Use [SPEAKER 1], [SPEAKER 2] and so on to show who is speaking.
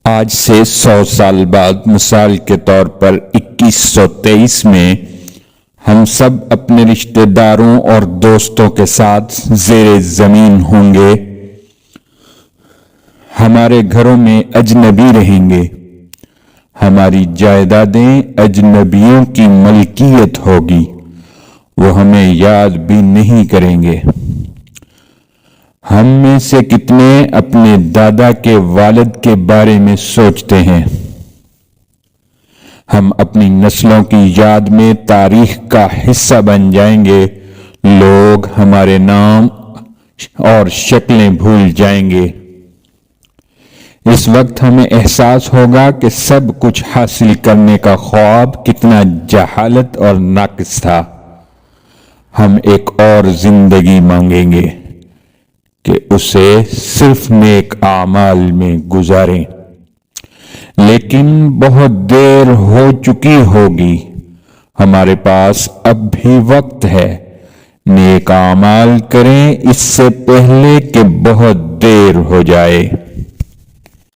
[SPEAKER 1] آج سے 100 سال بعد مثال کے طور پر 2123 میں ہم سب اپنے رشتہ داروں اور دوستوں کے ساتھ زیر زمین ہوں گے۔ ہمارے گھروں میں اجنبی رہیں گے، ہماری جائیدادیں اجنبیوں کی ملکیت ہوگی، وہ ہمیں یاد بھی نہیں کریں گے۔ ہم میں سے کتنے اپنے دادا کے والد کے بارے میں سوچتے ہیں؟ ہم اپنی نسلوں کی یاد میں تاریخ کا حصہ بن جائیں گے، لوگ ہمارے نام اور شکلیں بھول جائیں گے۔ اس وقت ہمیں احساس ہوگا کہ سب کچھ حاصل کرنے کا خواب کتنا جہالت اور ناقص تھا۔ ہم ایک اور زندگی مانگیں گے کہ اسے صرف نیک اعمال میں گزاریں، لیکن بہت دیر ہو چکی ہوگی۔ ہمارے پاس اب بھی وقت ہے، نیک اعمال کریں اس سے پہلے کہ بہت دیر ہو جائے۔